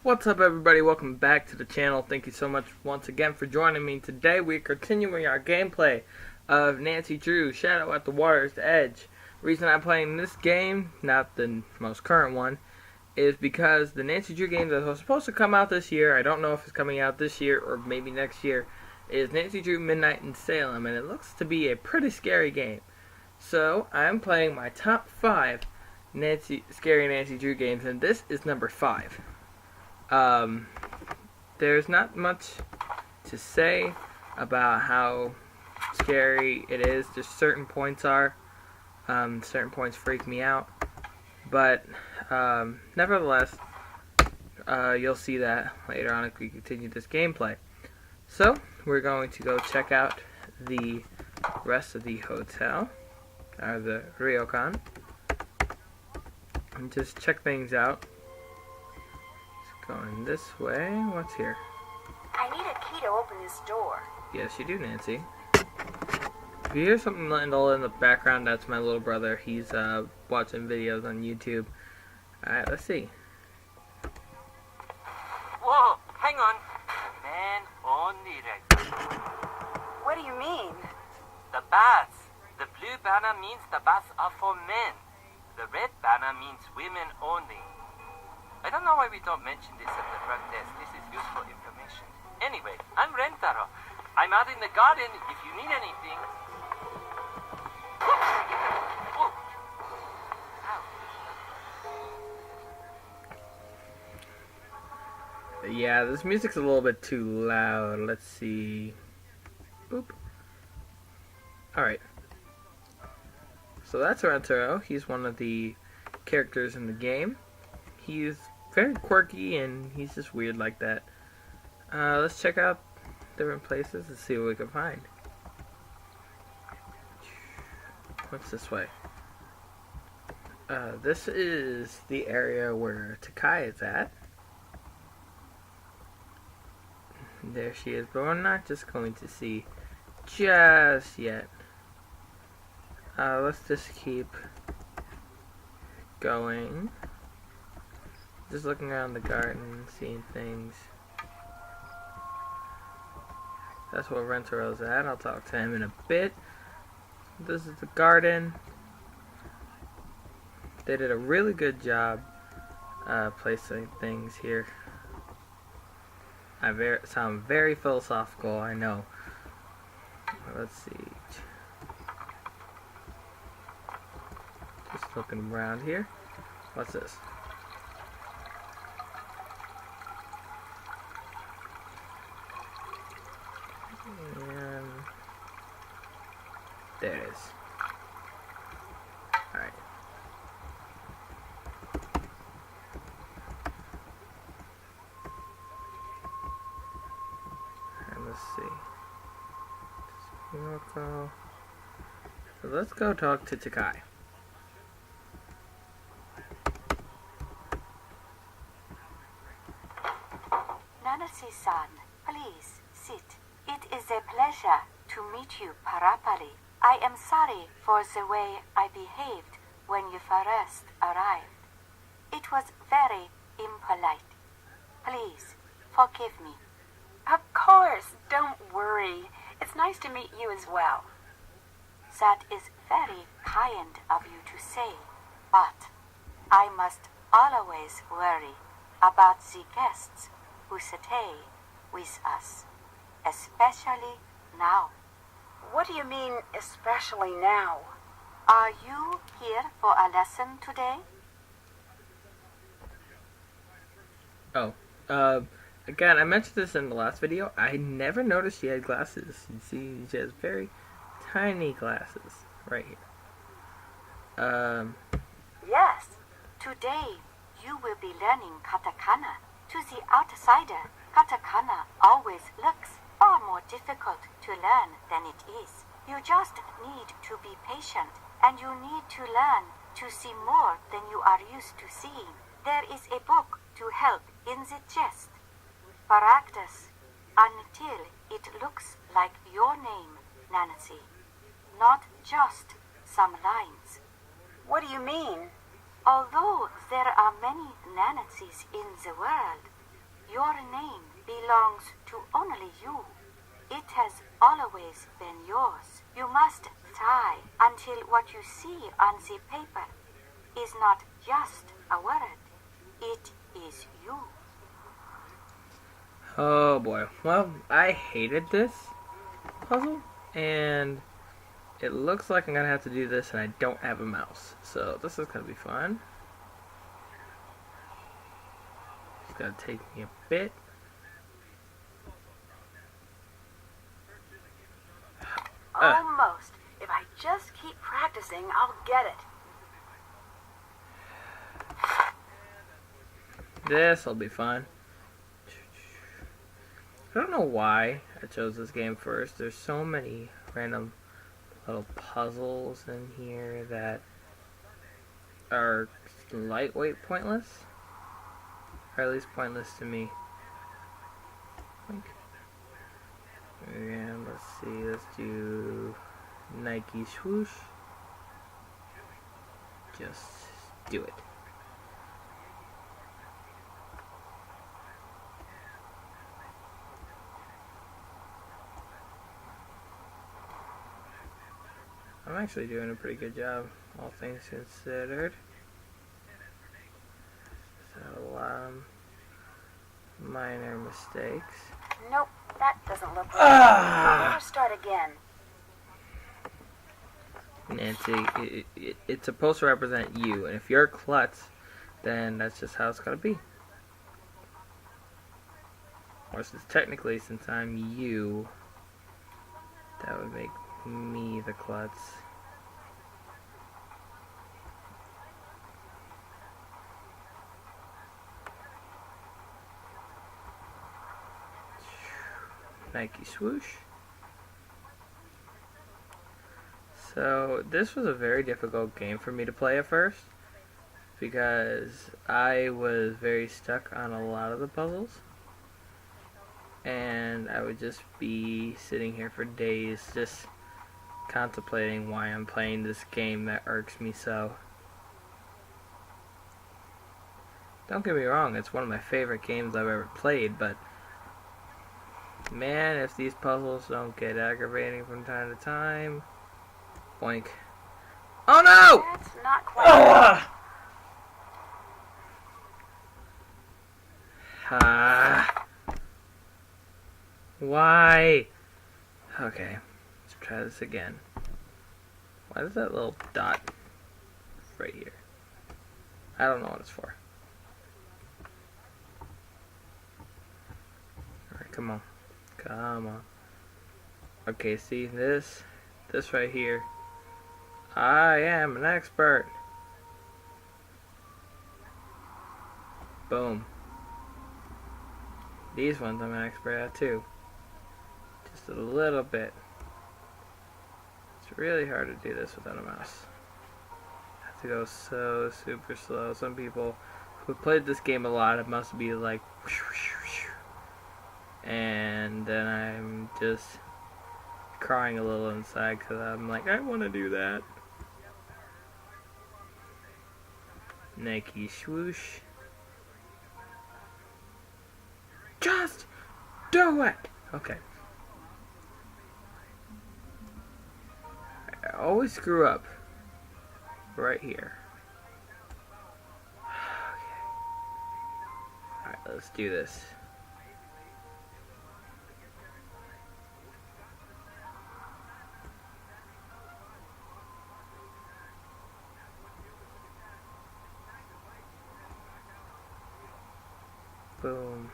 What's up, everybody? Welcome back to the channel. Thank you so much once again for joining me. Today we're continuing our gameplay of Nancy Drew Shadow at the Water's Edge. The reason I'm playing this game, not the most current one, is because the Nancy Drew game that was supposed to come out this year, I don't know if it's coming out this year or maybe next year, is Nancy Drew Midnight in Salem, and it looks to be a pretty scary game. So I'm playing my top 5 scary Nancy Drew games, and this is number 5. There's not much to say about how scary it is. Just certain points certain points freak me out. But, nevertheless, you'll see that later on if we continue this gameplay. So, we're going to go check out the rest of the hotel, or the Ryokan, and just check things out. Going this way. What's here? I need a key to open this door. Yes, you do, Nancy. If you hear something in the background, that's my little brother. He's watching videos on YouTube. Alright, let's see. Whoa, hang on. Men only right. What do you mean? The baths. The blue banner means the baths are for men. The red banner means women only. I don't know why we don't mention this at the front desk. This is useful information. Anyway, I'm Rentaro. I'm out in the garden if you need anything. Oh. Yeah, this music's a little bit too loud. Let's see. Boop. Alright. So that's Rentaro. He's one of the characters in the game. He's very quirky and he's just weird like that. Let's check out different places and see what we can find. What's this way? This is the area where Takai is at. There she is, but we're not just going to see just yet. Let's just keep going. Just looking around the garden, seeing things. That's where Rentaro's at. I'll talk to him in a bit. This is the garden. They did a really good job placing things here. I sound very philosophical, I know. Let's see. Just looking around here. What's this? And there it is. Alright. And let's see. So let's go talk to Takai. Nancy-san, please sit. It is a pleasure to meet you, Parapali. I am sorry for the way I behaved when you first arrived. It was very impolite. Please, forgive me. Of course, don't worry. It's nice to meet you as well. That is very kind of you to say, but I must always worry about the guests who stay with us, especially now. What do you mean, especially now? Are you here for a lesson today? Again, I mentioned this in the last video. I never noticed she had glasses. You see, she has very tiny glasses right here. Yes. Today, you will be learning katakana. To the outsider, katakana always looks far more difficult to learn than it is. You just need to be patient, and you need to learn to see more than you are used to seeing. There is a book to help in the chest. Practice until it looks like your name, Nancy, not just some lines. What do you mean? Although there are many Nancys in the world, Your name belongs to only you. It has always been yours. You must try until what you see on the paper is not just a word. It is you. Oh boy. Well, I hated this puzzle, and it looks like I'm gonna have to do this, and I don't have a mouse. So this is gonna be fun. It's gonna take me a bit. Almost. If I just keep practicing, I'll get it. This'll be fun. I don't know why I chose this game first. There's so many random little puzzles in here that are lightweight pointless. Or at least pointless to me. And let's see, let's do Nike swoosh. Just do it. I'm actually doing a pretty good job, all things considered. So, minor mistakes. Nope, that doesn't look right. Ah! Better start again. Nancy, it's supposed to represent you, and if you're klutz, then that's just how it's gonna be. Or since technically, since I'm you, that would make me the klutz. Nike swoosh. So this was a very difficult game for me to play at first because I was very stuck on a lot of the puzzles, and I would just be sitting here for days just contemplating why I'm playing this game that irks me so. Don't get me wrong, it's one of my favorite games I've ever played, but man, if these puzzles don't get aggravating from time to time. Boink. Oh no! That's not quite. Why? Okay, let's try this again. Why is that little dot right here? I don't know what it's for. Alright, come on. Come on. Okay, see this right here. I am an expert. Boom. These ones I'm an expert at too. Just a little bit. It's really hard to do this without a mouse. I have to go so super slow. Some people who played this game a lot, it must be like and then I'm just crying a little inside because I'm like, I want to do that. Nike swoosh. Just do it! Okay. I always screw up right here. Okay. Alright, let's do this. Boom.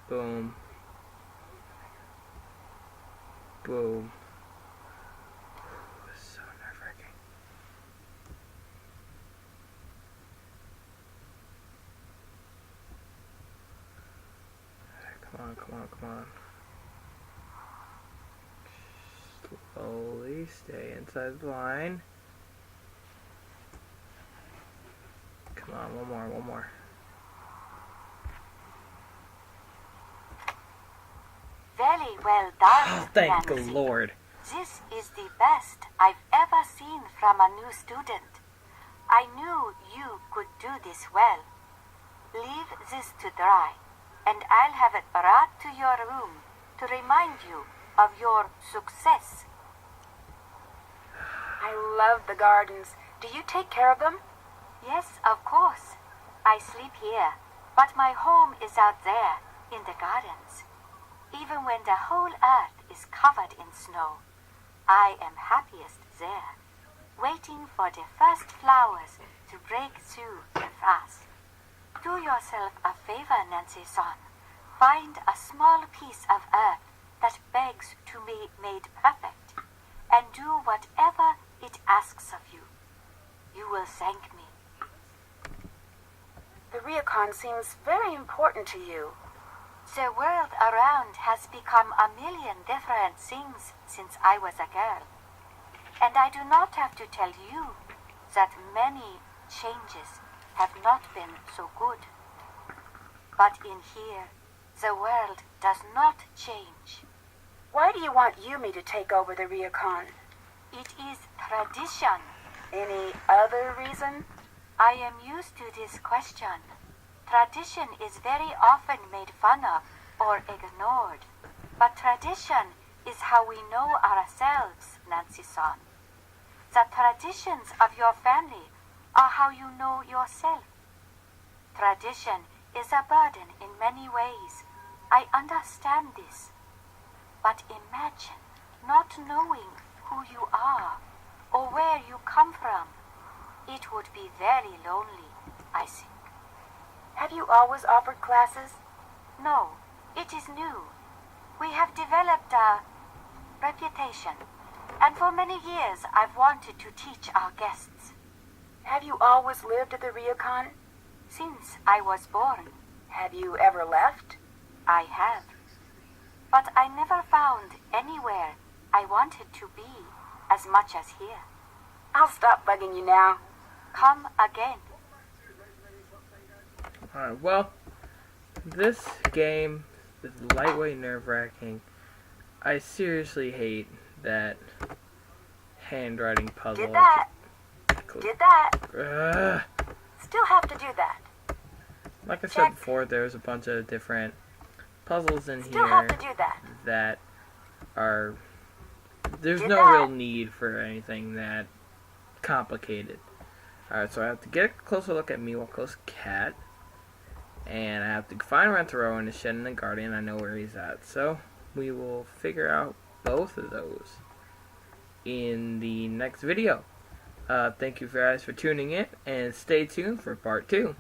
Boom. Boom. So nerve-wracking. Come on, come on, come on. Slowly stay inside the line. Come on, one more, one more. Very well done, Oh, thank the Nancy. Lord. This is the best I've ever seen from a new student. I knew you could do this well. Leave leave this to dry, and I'll have it brought to your room to remind you of your success. I love the gardens. Do you take care of them? Yes, of course. I sleep here, but my home is out there in the gardens. Even when the whole earth is covered in snow, I am happiest there, waiting for the first flowers to break through the frost. Do yourself a favor, Nancy-san. Find a small piece of earth that begs to be made perfect, and do whatever it asks of you. You will thank me. The Ryokan seems very important to you. The world around has become a million different things since I was a girl. And I do not have to tell you that many changes have not been so good. But in here, the world does not change. Why do you want Yumi to take over the Ryokan? It is tradition. Any other reason? I am used to this question. Tradition is very often made fun of or ignored. But tradition is how we know ourselves, Nancy-san. The traditions of your family are how you know yourself. Tradition is a burden in many ways. I understand this. But imagine not knowing who you are or where you come from. It would be very lonely, I think. Have you always offered classes? No, it is new. We have developed a reputation, and for many years I've wanted to teach our guests. Have you always lived at the Ryokan? Since I was born, Have you ever left? I have. But I never found anywhere I wanted to be as much as here. I'll stop bugging you now. Come again. Alright, well, this game is lightweight nerve-wracking. I seriously hate that handwriting puzzle. Did that. Did that. Ugh. Still have to do that. Like I said Check. before, there's a bunch of different puzzles in Still have here to do that. that are... There's Did no that. real need for anything that complicated. Alright, so I have to get a closer look at Miwako's cat. And I have to find Rentaro in the shed and the Guardian. I know where he's at. So, we will figure out both of those in the next video. Thank you guys for tuning in, and stay tuned for part 2.